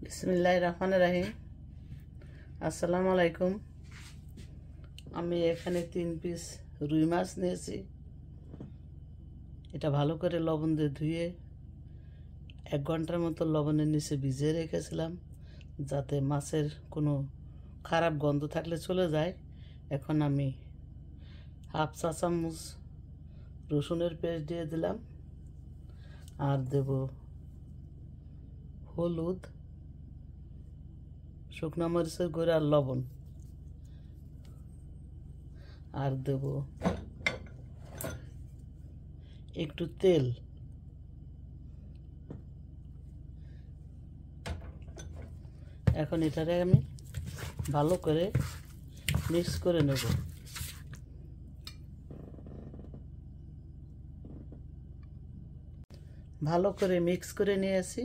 বিসমিল্লাহির রহমানির রহিম। আসসালামু আলাইকুম। আমি এখানে 3 পিস রুই মাছ নিয়েছি। এটা ভালো করে লবণ দিয়ে ধুয়ে 1 ঘন্টার মতো লবণের নিচে ভিজিয়ে রেখেছিলাম, যাতে মাছের কোনো খারাপ গন্ধ থাকলে চলে যায়। এখন আমি হাফ চা চামচ রসুনের পেস্ট দিয়ে দিলাম, আর দেব হলুদ, শুকনো মরিচের গুঁড়া আর লবণ, আর দেব একটু তেল। এখন এটারে আমি ভালো করে মিক্স করে নেব। ভালো করে মিক্স করে নিয়েছি।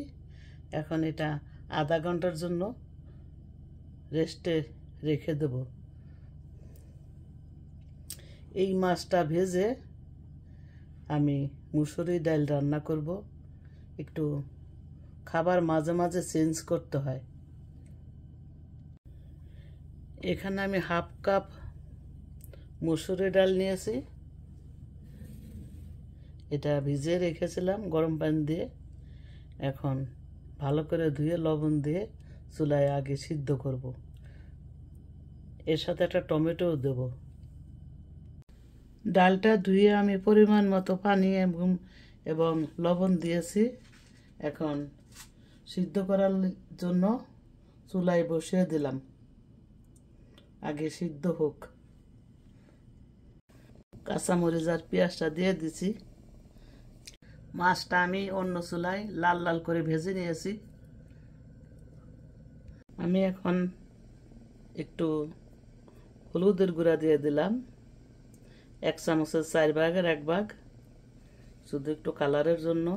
এখন এটা আধা ঘন্টার জন্য রেস্টে রেখে দেব। এই মাছটা ভেজে আমি মুসুরি ডাল রান্না করব। একটু খাবার মাঝে মাঝে চেঞ্জ করতে হয়। এখানে আমি হাফ কাপ মুসুরি ডাল নিয়েছি। এটা ভিজিয়ে রেখেছিলাম গরম পানি দিয়ে। এখন ভালো করে ধুয়ে লবণ দিয়ে চুলায় আগে সিদ্ধ করব। এর সাথে একটা টমেটোও দেব। ডালটা ধুয়ে আমি পরিমাণ মতো পানি এবং লবণ দিয়েছি। এখন সিদ্ধ করার জন্য চুলায় বসিয়ে দিলাম, আগে সিদ্ধ হোক। কাঁচামরিচ আর পেঁয়াজটা দিয়ে দিছি। মাছটা আমি অন্য চুলায় লাল লাল করে ভেজে নিয়েছি। আমি এখন একটু হলুদের গুঁড়া দিয়ে দিলাম, 1 চামচের 4 ভাগের 1 ভাগ, শুধু একটু কালারের জন্য।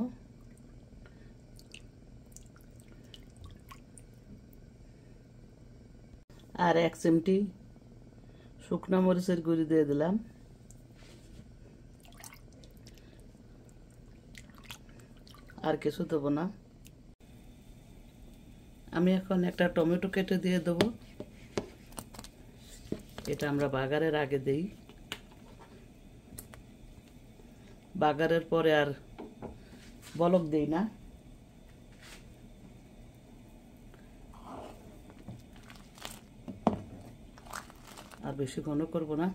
আর 1 চিমটি শুকনো মরিচের গুঁড়ি দিয়ে দিলাম। আর কিছু দেবো না। আমি এখন একটা টমেটো কেটে দিয়ে দেবো। এটা আমরা বাগারের আগে দেই, বাগারের পরে আর বলক দেই না। আর বেশি ঘন করব না।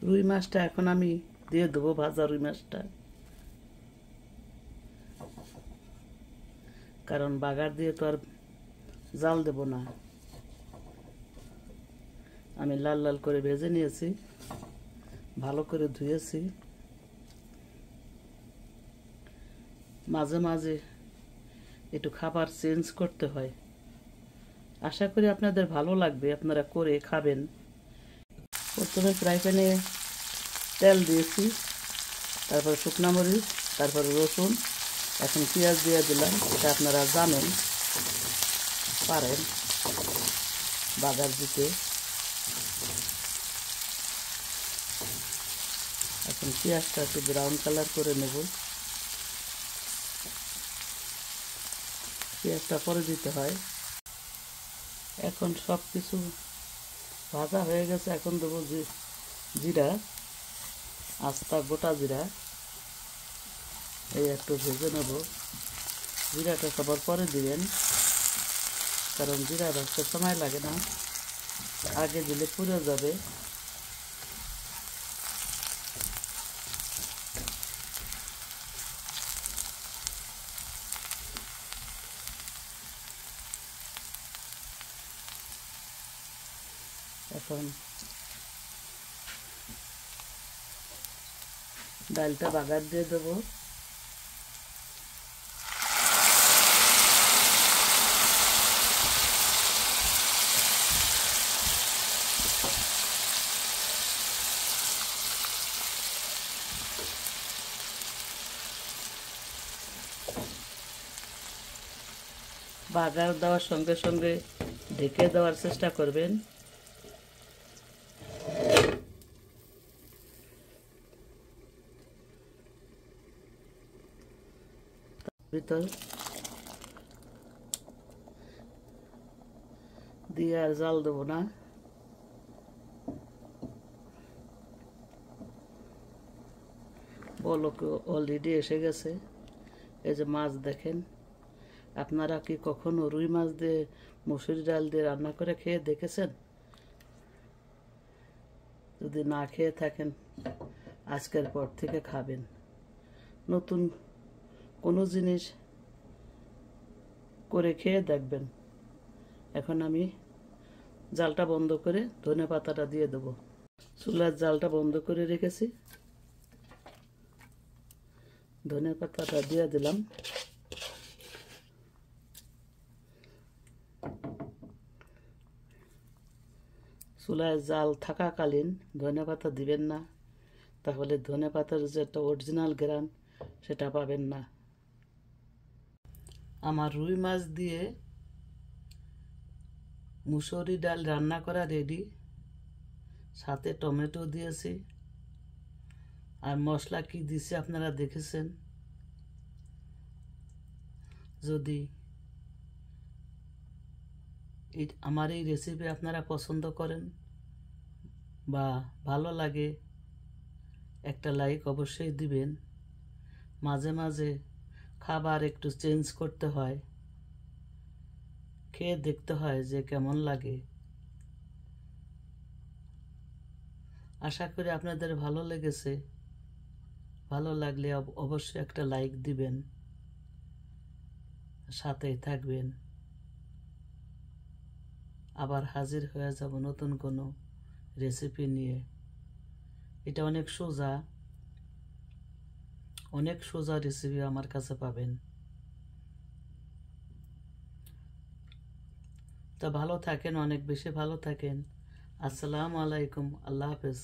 রুই মাছটা এখন আমি দিয়ে দেবো, ভাজা রুই মাছটা, কারণ বাগার দিয়ে তো আর জাল দেব না। আমি লাল লাল করে ভেজে নিয়েছি, ভালো করে ধুয়েছি। মাঝে মাঝে একটু খাবার চেঞ্জ করতে হয়। আশা করি আপনাদের ভালো লাগবে, আপনারা করে খাবেন। প্রথমে ফ্রাই প্যানে তেল দিয়েছি, তারপর শুকনো মরিচ, তারপর রসুন, এখন পেঁয়াজ দিয়ে দিলাম। এটা আপনারা জানেন, পারেন বাগার দিতে। এখন পেঁয়াজটা একটু ব্রাউন কালার করে নেব। পেঁয়াজটা পরে দিতে হয়। এখন সব কিছু ভাজা হয়ে গেছে। এখন দেবো জিরা, আস্তা গোটা জিরা। এই একটু ভেজে নেব। জিরাটা সবার পরে দিবেন, কারণ জিরা ভাজতে সময় লাগে না, আগে দিলে পুড়ে যাবে। এখন ডালটা বাগার দিয়ে দেবো। বাগার দেওয়ার সঙ্গে সঙ্গে ঢেকে দেওয়ার চেষ্টা করবেন। ভিতর দিয়ে আর জাল দেবো না। বলক অলরেডি এসে গেছে। এই যে মাছ দেখেন। আপনারা কি কখনো রুই মাছ দিয়ে মুসুরি ডাল দিয়ে রান্না করে খেয়ে দেখেছেন? যদি না খেয়ে থাকেন আজকের পর থেকে খাবেন। নতুন কোনো জিনিস করে খেয়ে দেখবেন। এখন আমি জালটা বন্ধ করে ধনেপাতাটা দিয়ে দেবো। চুলার জালটা বন্ধ করে রেখেছি, ধনেপাতাটা দিয়ে দিলাম। চুলায় জাল থাকাকালীন ধনেপাতা দিবেন না, তাহলে ধনেপাতার যে একটা অরিজিনাল ঘ্রাণ সেটা পাবেন না। আমার রুই মাছ দিয়ে মুসুরি ডাল রান্না করা রেডি। সাথে টমেটো দিয়েছি, আর মশলা কি দিয়েছি আপনারা দেখেছেন। যদি আমার এই রেসিপি আপনারা পছন্দ করেন বা ভালো লাগে, একটা লাইক অবশ্যই দিবেন। মাঝে মাঝে খাবার একটু চেঞ্জ করতে হয়, খেয়ে দেখতে হয় যে কেমন লাগে। আশা করি আপনাদের ভালো লেগেছে। ভালো লাগলে অবশ্যই একটা লাইক দিবেন, সাথেই থাকবেন। আবার হাজির হয়ে যাব নতুন কোনো রেসিপি নিয়ে। এটা অনেক সোজা রেসিপি আমার কাছে পাবেন। তা ভালো থাকেন, অনেক বেশি ভালো থাকেন। আসসালামু আলাইকুম, আল্লাহ হাফেজ।